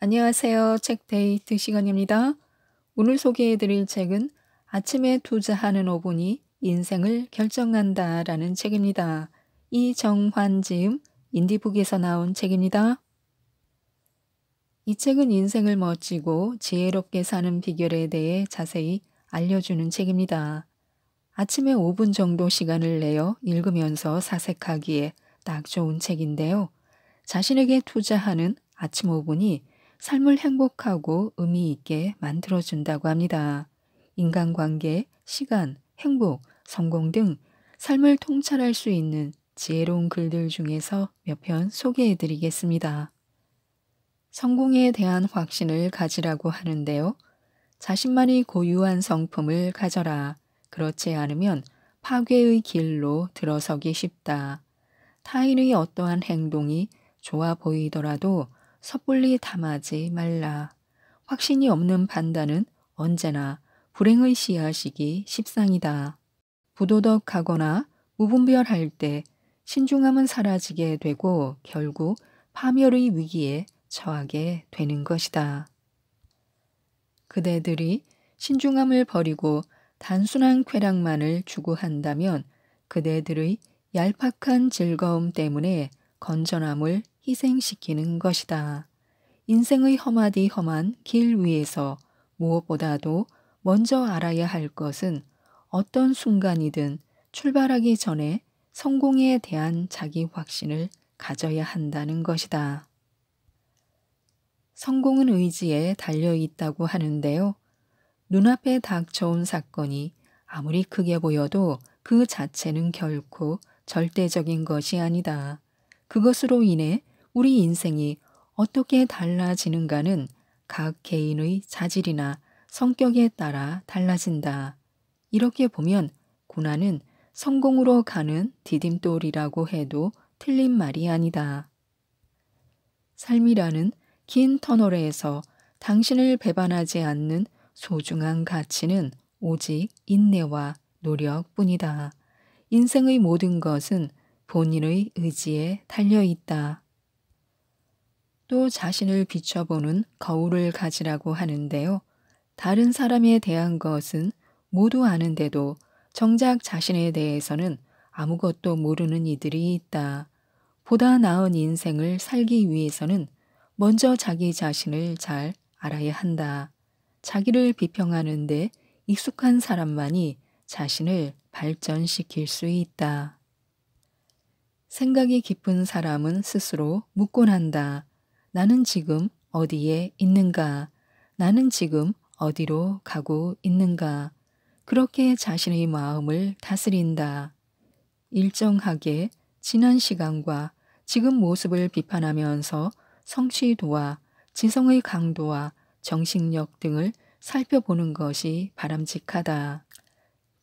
안녕하세요. 책데이트 시간입니다. 오늘 소개해드릴 책은 아침에 투자하는 5분이 인생을 결정한다 라는 책입니다. 이정환 지음 인디북에서 나온 책입니다. 이 책은 인생을 멋지고 지혜롭게 사는 비결에 대해 자세히 알려주는 책입니다. 아침에 5분 정도 시간을 내어 읽으면서 사색하기에 딱 좋은 책인데요. 자신에게 투자하는 아침 5분이 삶을 행복하고 의미 있게 만들어준다고 합니다. 인간관계, 시간, 행복, 성공 등 삶을 통찰할 수 있는 지혜로운 글들 중에서 몇 편 소개해 드리겠습니다. 성공에 대한 확신을 가지라고 하는데요. 자신만이 고유한 성품을 가져라. 그렇지 않으면 파괴의 길로 들어서기 쉽다. 타인의 어떠한 행동이 좋아 보이더라도 섣불리 탐하지 말라. 확신이 없는 판단은 언제나 불행의 씨앗이기 십상이다. 부도덕하거나 무분별할 때 신중함은 사라지게 되고 결국 파멸의 위기에 처하게 되는 것이다. 그대들이 신중함을 버리고 단순한 쾌락만을 추구한다면 그대들의 얄팍한 즐거움 때문에 건전함을 희생시키는 것이다. 인생의 험하디 험한 길 위에서 무엇보다도 먼저 알아야 할 것은 어떤 순간이든 출발하기 전에 성공에 대한 자기 확신을 가져야 한다는 것이다. 성공은 의지에 달려 있다고 하는데요. 눈앞에 닥쳐온 사건이 아무리 크게 보여도 그 자체는 결코 절대적인 것이 아니다. 그것으로 인해 우리 인생이 어떻게 달라지는가는 각 개인의 자질이나 성격에 따라 달라진다. 이렇게 보면 고난은 성공으로 가는 디딤돌이라고 해도 틀린 말이 아니다. 삶이라는 긴 터널에서 당신을 배반하지 않는 소중한 가치는 오직 인내와 노력뿐이다. 인생의 모든 것은 본인의 의지에 달려 있다. 또 자신을 비춰보는 거울을 가지라고 하는데요. 다른 사람에 대한 것은 모두 아는데도 정작 자신에 대해서는 아무것도 모르는 이들이 있다. 보다 나은 인생을 살기 위해서는 먼저 자기 자신을 잘 알아야 한다. 자기를 비평하는데 익숙한 사람만이 자신을 발전시킬 수 있다. 생각이 깊은 사람은 스스로 묻곤 한다. 나는 지금 어디에 있는가? 나는 지금 어디로 가고 있는가? 그렇게 자신의 마음을 다스린다. 일정하게 지난 시간과 지금 모습을 비판하면서 성취도와 지성의 강도와 정신력 등을 살펴보는 것이 바람직하다.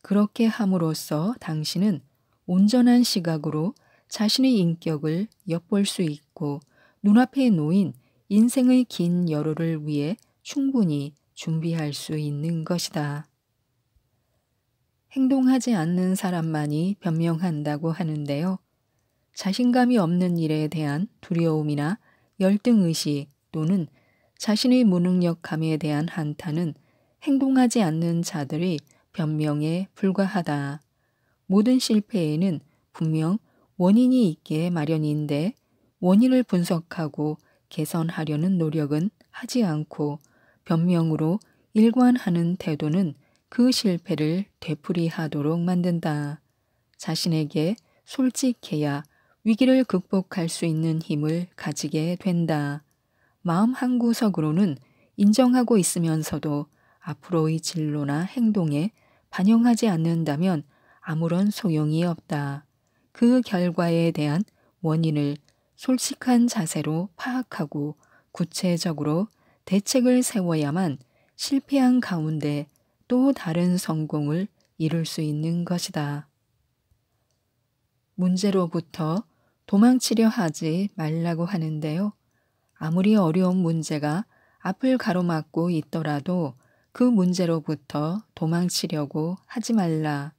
그렇게 함으로써 당신은 온전한 시각으로 자신의 인격을 엿볼 수 있고 눈앞에 놓인 인생의 긴 여로를 위해 충분히 준비할 수 있는 것이다. 행동하지 않는 사람만이 변명한다고 하는데요. 자신감이 없는 일에 대한 두려움이나 열등의식 또는 자신의 무능력함에 대한 한탄은 행동하지 않는 자들의 변명에 불과하다. 모든 실패에는 분명 원인이 있게 마련인데 원인을 분석하고 개선하려는 노력은 하지 않고 변명으로 일관하는 태도는 그 실패를 되풀이하도록 만든다. 자신에게 솔직해야 위기를 극복할 수 있는 힘을 가지게 된다. 마음 한구석으로는 인정하고 있으면서도 앞으로의 진로나 행동에 반영하지 않는다면 아무런 소용이 없다. 그 결과에 대한 원인을 솔직한 자세로 파악하고 구체적으로 대책을 세워야만 실패한 가운데 또 다른 성공을 이룰 수 있는 것이다. 문제로부터 도망치려 하지 말라고 하는데요. 아무리 어려운 문제가 앞을 가로막고 있더라도 그 문제로부터 도망치려고 하지 말라.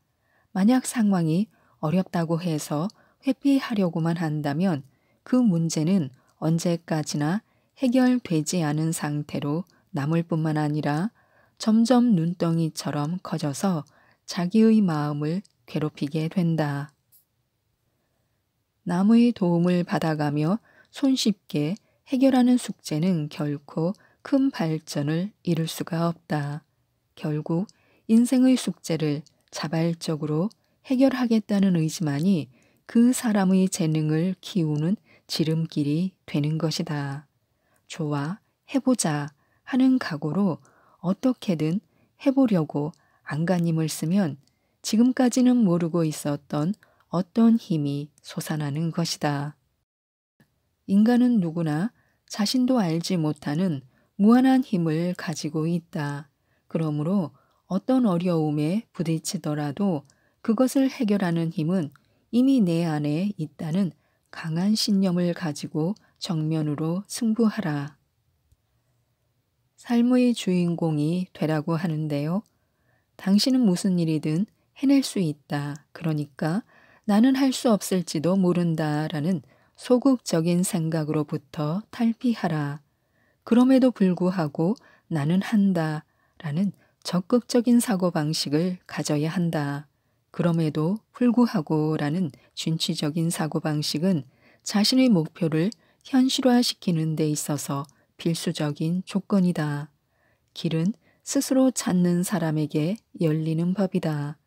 만약 상황이 어렵다고 해서 회피하려고만 한다면 그 문제는 언제까지나 해결되지 않은 상태로 남을 뿐만 아니라 점점 눈덩이처럼 커져서 자기의 마음을 괴롭히게 된다. 남의 도움을 받아가며 손쉽게 해결하는 숙제는 결코 큰 발전을 이룰 수가 없다. 결국 인생의 숙제를 자발적으로 해결하겠다는 의지만이 그 사람의 재능을 키우는 지름길이 되는 것이다. 좋아, 해보자 하는 각오로 어떻게든 해보려고 안간힘을 쓰면 지금까지는 모르고 있었던 어떤 힘이 솟아나는 것이다. 인간은 누구나 자신도 알지 못하는 무한한 힘을 가지고 있다. 그러므로 어떤 어려움에 부딪히더라도 그것을 해결하는 힘은 이미 내 안에 있다는 강한 신념을 가지고 정면으로 승부하라. 삶의 주인공이 되라고 하는데요. 당신은 무슨 일이든 해낼 수 있다. 그러니까 나는 할 수 없을지도 모른다라는 소극적인 생각으로부터 탈피하라. 그럼에도 불구하고 나는 한다라는 적극적인 사고방식을 가져야 한다. 그럼에도 불구하고라는 준치적인 사고방식은 자신의 목표를 현실화시키는 데 있어서 필수적인 조건이다. 길은 스스로 찾는 사람에게 열리는 법이다.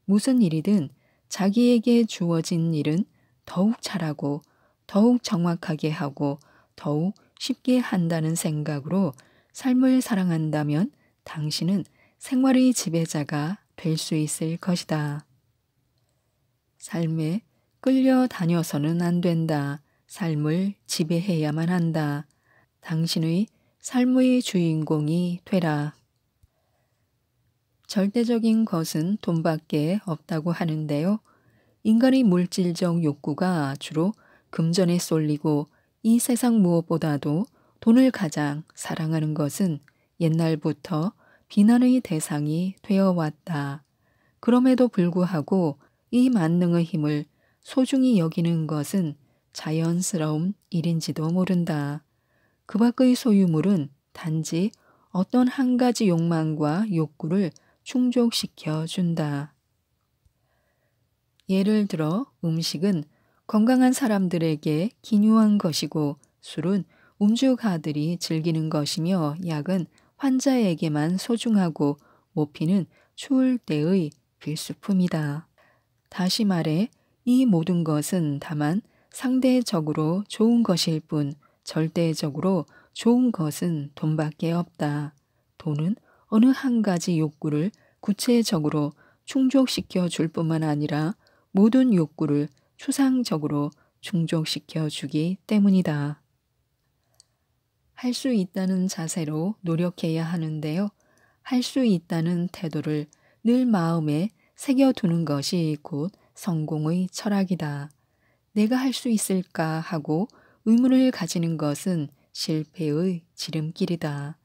무슨 일이든 자기에게 주어진 일은 더욱 잘하고 더욱 정확하게 하고 더욱 쉽게 한다는 생각으로 삶을 사랑한다면 당신은 생활의 지배자가 될 수 있을 것이다. 삶에 끌려다녀서는 안 된다. 삶을 지배해야만 한다. 당신의 삶의 주인공이 되라. 절대적인 것은 돈밖에 없다고 하는데요. 인간의 물질적 욕구가 주로 금전에 쏠리고 이 세상 무엇보다도 돈을 가장 사랑하는 것은 옛날부터 비난의 대상이 되어 왔다. 그럼에도 불구하고 이 만능의 힘을 소중히 여기는 것은 자연스러운 일인지도 모른다. 그 밖의 소유물은 단지 어떤 한 가지 욕망과 욕구를 충족시켜 준다. 예를 들어 음식은 건강한 사람들에게 기묘한 것이고 술은 음주가들이 즐기는 것이며 약은 환자에게만 소중하고 모피는 추울 때의 필수품이다. 다시 말해 이 모든 것은 다만 상대적으로 좋은 것일 뿐 절대적으로 좋은 것은 돈밖에 없다. 돈은 어느 한 가지 욕구를 구체적으로 충족시켜 줄 뿐만 아니라 모든 욕구를 추상적으로 충족시켜 주기 때문이다. 할 수 있다는 자세로 노력해야 하는데요. 할 수 있다는 태도를 늘 마음에 새겨두는 것이 곧 성공의 철학이다. 내가 할 수 있을까 하고 의문을 가지는 것은 실패의 지름길이다.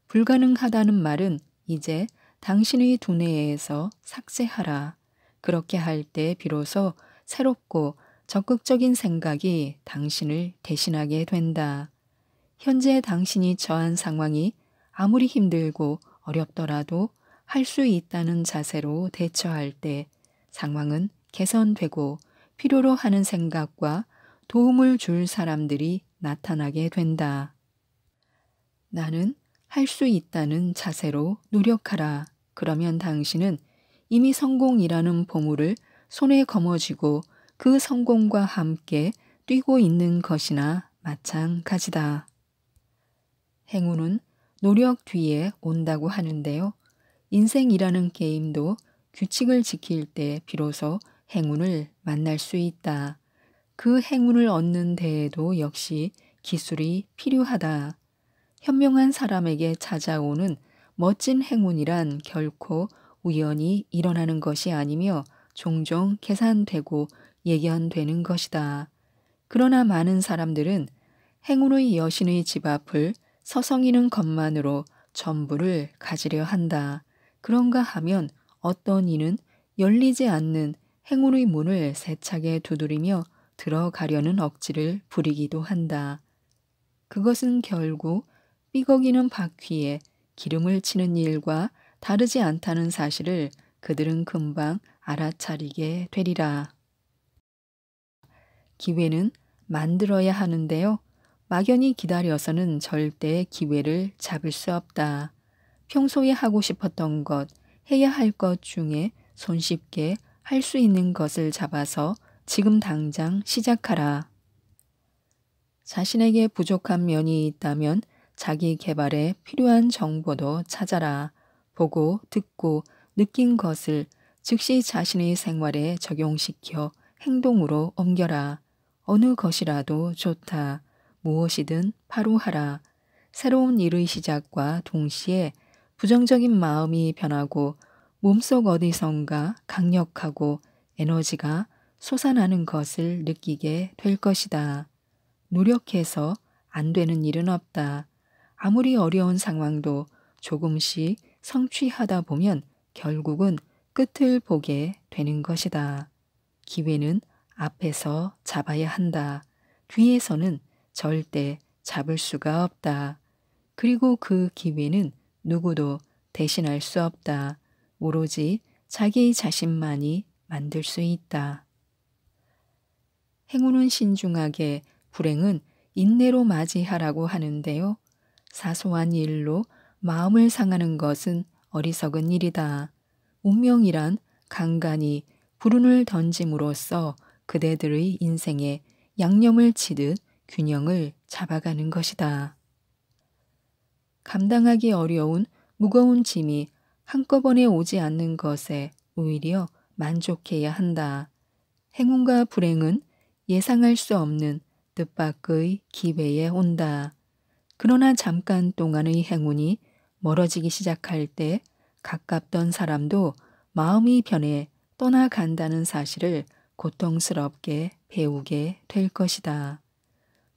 불가능하다는 말은 이제 당신의 두뇌에서 삭제하라. 그렇게 할 때 비로소 새롭고 적극적인 생각이 당신을 대신하게 된다. 현재 당신이 처한 상황이 아무리 힘들고 어렵더라도 할 수 있다는 자세로 대처할 때 상황은 개선되고 필요로 하는 생각과 도움을 줄 사람들이 나타나게 된다. 나는 할 수 있다는 자세로 노력하라. 그러면 당신은 이미 성공이라는 보물을 손에 거머쥐고 그 성공과 함께 뛰고 있는 것이나 마찬가지다. 행운은 노력 뒤에 온다고 하는데요. 인생이라는 게임도 규칙을 지킬 때 비로소 행운을 만날 수 있다. 그 행운을 얻는 데에도 역시 기술이 필요하다. 현명한 사람에게 찾아오는 멋진 행운이란 결코 우연히 일어나는 것이 아니며 종종 계산되고 예견되는 것이다. 그러나 많은 사람들은 행운의 여신의 집 앞을 서성이는 것만으로 전부를 가지려 한다. 그런가 하면 어떤 이는 열리지 않는 행운의 문을 세차게 두드리며 들어가려는 억지를 부리기도 한다. 그것은 결국 삐걱이는 바퀴에 기름을 치는 일과 다르지 않다는 사실을 그들은 금방 알아차리게 되리라. 기회는 만들어야 하는데요. 막연히 기다려서는 절대 기회를 잡을 수 없다. 평소에 하고 싶었던 것, 해야 할 것 중에 손쉽게 할 수 있는 것을 잡아서 지금 당장 시작하라. 자신에게 부족한 면이 있다면 자기 개발에 필요한 정보도 찾아라. 보고, 듣고, 느낀 것을 즉시 자신의 생활에 적용시켜 행동으로 옮겨라. 어느 것이라도 좋다. 무엇이든 바로 하라. 새로운 일의 시작과 동시에 부정적인 마음이 변하고 몸속 어디선가 강력하고 에너지가 솟아나는 것을 느끼게 될 것이다. 노력해서 안 되는 일은 없다. 아무리 어려운 상황도 조금씩 성취하다 보면 결국은 끝을 보게 되는 것이다. 기회는 앞에서 잡아야 한다. 뒤에서는 절대 잡을 수가 없다. 그리고 그 기회는 누구도 대신할 수 없다. 오로지 자기 자신만이 만들 수 있다. 행운은 신중하게, 불행은 인내로 맞이하라고 하는데요. 사소한 일로 마음을 상하는 것은 어리석은 일이다. 운명이란 간간히 불운을 던짐으로써 그대들의 인생에 양념을 치듯 균형을 잡아가는 것이다. 감당하기 어려운 무거운 짐이 한꺼번에 오지 않는 것에 오히려 만족해야 한다. 행운과 불행은 예상할 수 없는 뜻밖의 기회에 온다. 그러나 잠깐 동안의 행운이 멀어지기 시작할 때 가깝던 사람도 마음이 변해 떠나간다는 사실을 고통스럽게 배우게 될 것이다.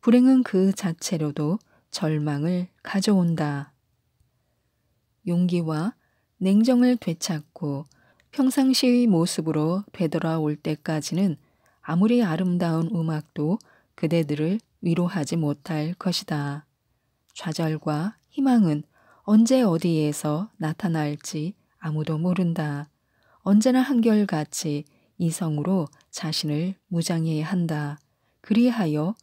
불행은 그 자체로도 절망을 가져온다. 용기와 냉정을 되찾고 평상시의 모습으로 되돌아올 때까지는 아무리 아름다운 음악도 그대들을 위로하지 못할 것이다. 좌절과 희망은 언제 어디에서 나타날지 아무도 모른다. 언제나 한결같이 이성으로 자신을 무장해야 한다. 그리하여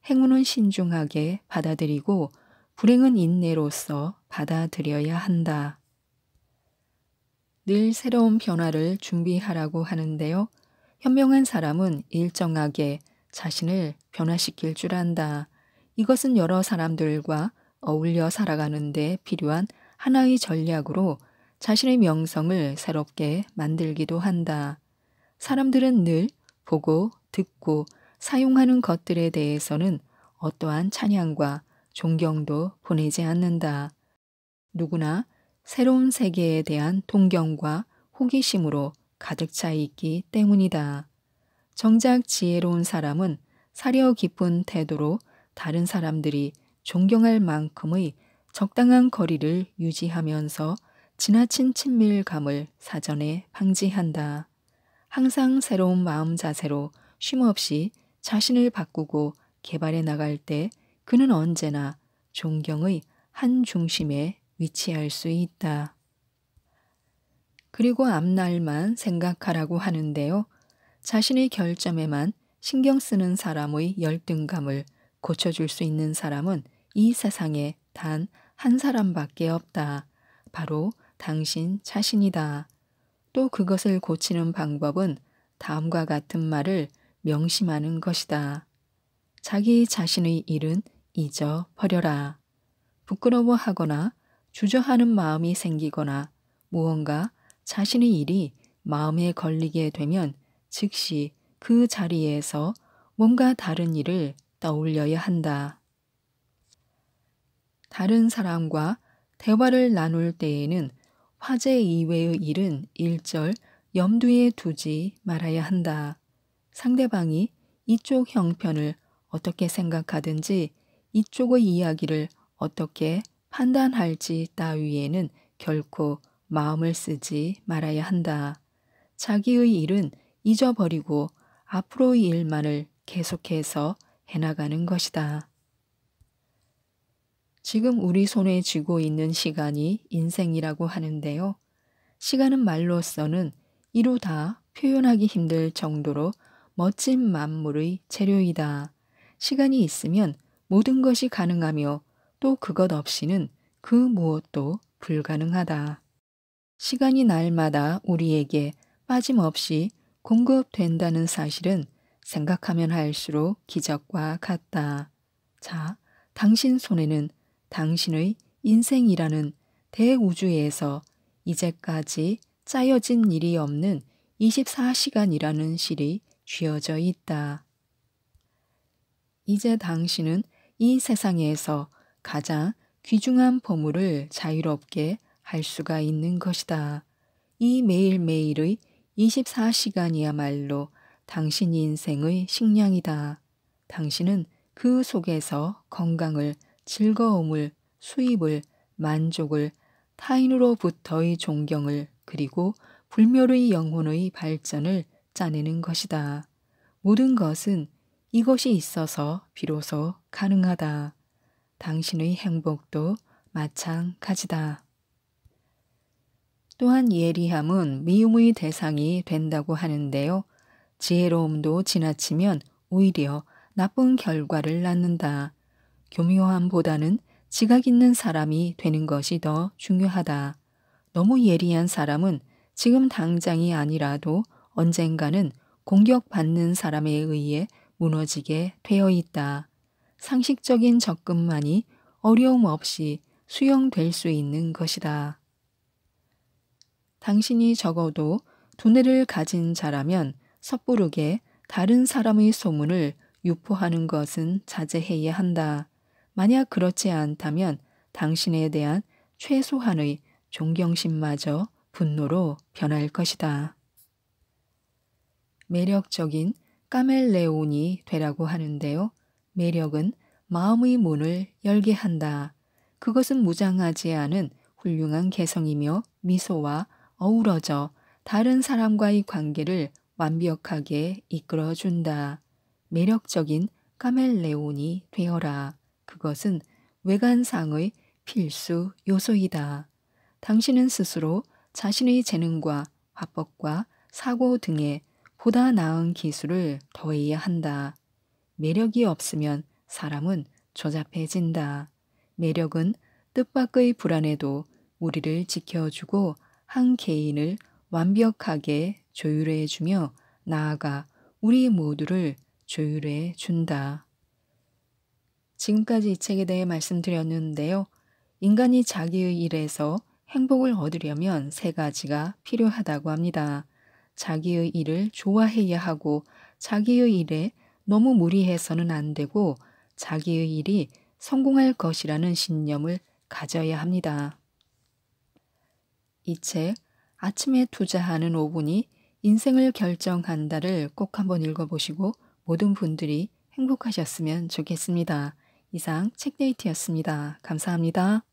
행운은 신중하게 받아들이고 불행은 인내로서 받아들여야 한다. 늘 새로운 변화를 준비하라고 하는데요. 현명한 사람은 일정하게 자신을 변화시킬 줄 안다. 이것은 여러 사람들과 어울려 살아가는 데 필요한 하나의 전략으로 자신의 명성을 새롭게 만들기도 한다. 사람들은 늘 보고 듣고 사용하는 것들에 대해서는 어떠한 찬양과 존경도 보내지 않는다. 누구나 새로운 세계에 대한 동경과 호기심으로 가득 차 있기 때문이다. 정작 지혜로운 사람은 사려 깊은 태도로 다른 사람들이 존경할 만큼의 적당한 거리를 유지하면서 지나친 친밀감을 사전에 방지한다. 항상 새로운 마음 자세로 쉼없이 자신을 바꾸고 개발해 나갈 때 그는 언제나 존경의 한 중심에 위치할 수 있다. 그리고 앞날만 생각하라고 하는데요. 자신의 결점에만 신경 쓰는 사람의 열등감을 고쳐줄 수 있는 사람은 이 세상에 단 한 사람밖에 없다. 바로 당신 자신이다. 또 그것을 고치는 방법은 다음과 같은 말을 명심하는 것이다. 자기 자신의 일은 잊어버려라. 부끄러워하거나 주저하는 마음이 생기거나 무언가 자신의 일이 마음에 걸리게 되면 즉시 그 자리에서 뭔가 다른 일을 떠올려야 한다. 다른 사람과 대화를 나눌 때에는 화제 이외의 일은 일절 염두에 두지 말아야 한다. 상대방이 이쪽 형편을 어떻게 생각하든지 이쪽의 이야기를 어떻게 판단할지 따위에는 결코 마음을 쓰지 말아야 한다. 자기의 일은 잊어버리고 앞으로의 일만을 계속해서 해나가는 것이다. 지금 우리 손에 쥐고 있는 시간이 인생이라고 하는데요. 시간은 말로서는 이루 다 표현하기 힘들 정도로 멋진 만물의 재료이다. 시간이 있으면 모든 것이 가능하며 또 그것 없이는 그 무엇도 불가능하다. 시간이 날마다 우리에게 빠짐없이 공급된다는 사실은 생각하면 할수록 기적과 같다. 자, 당신 손에는 당신의 인생이라는 대우주에서 이제까지 짜여진 일이 없는 24시간이라는 실이 쥐어져 있다. 이제 당신은 이 세상에서 가장 귀중한 보물을 자유롭게 할 수가 있는 것이다. 이 매일매일의 24시간이야말로 당신 인생의 식량이다. 당신은 그 속에서 건강을, 즐거움을, 수입을, 만족을, 타인으로부터의 존경을, 그리고 불멸의 영혼의 발전을 짜내는 것이다. 모든 것은 이것이 있어서 비로소 가능하다. 당신의 행복도 마찬가지다. 또한 예리함은 미움의 대상이 된다고 하는데요. 지혜로움도 지나치면 오히려 나쁜 결과를 낳는다. 교묘함보다는 지각 있는 사람이 되는 것이 더 중요하다. 너무 예리한 사람은 지금 당장이 아니라도 언젠가는 공격받는 사람에 의해 무너지게 되어 있다. 상식적인 접근만이 어려움 없이 수용될 수 있는 것이다. 당신이 적어도 두뇌를 가진 자라면 섣부르게 다른 사람의 소문을 유포하는 것은 자제해야 한다. 만약 그렇지 않다면 당신에 대한 최소한의 존경심마저 분노로 변할 것이다. 매력적인 카멜레온이 되라고 하는데요. 매력은 마음의 문을 열게 한다. 그것은 무장하지 않은 훌륭한 개성이며 미소와 어우러져 다른 사람과의 관계를 완벽하게 이끌어준다. 매력적인 카멜레온이 되어라. 그것은 외관상의 필수 요소이다. 당신은 스스로 자신의 재능과 화법과 사고 등에 보다 나은 기술을 더해야 한다. 매력이 없으면 사람은 조잡해진다. 매력은 뜻밖의 불안에도 우리를 지켜주고 한 개인을 완벽하게 조율해주며 나아가 우리 모두를 조율해 준다. 지금까지 이 책에 대해 말씀드렸는데요. 인간이 자기의 일에서 행복을 얻으려면 세 가지가 필요하다고 합니다. 자기의 일을 좋아해야 하고 자기의 일에 너무 무리해서는 안 되고 자기의 일이 성공할 것이라는 신념을 가져야 합니다. 이 책 아침에 투자하는 5분이 인생을 결정한다를 꼭 한번 읽어보시고 모든 분들이 행복하셨으면 좋겠습니다. 이상 책데이트였습니다. 감사합니다.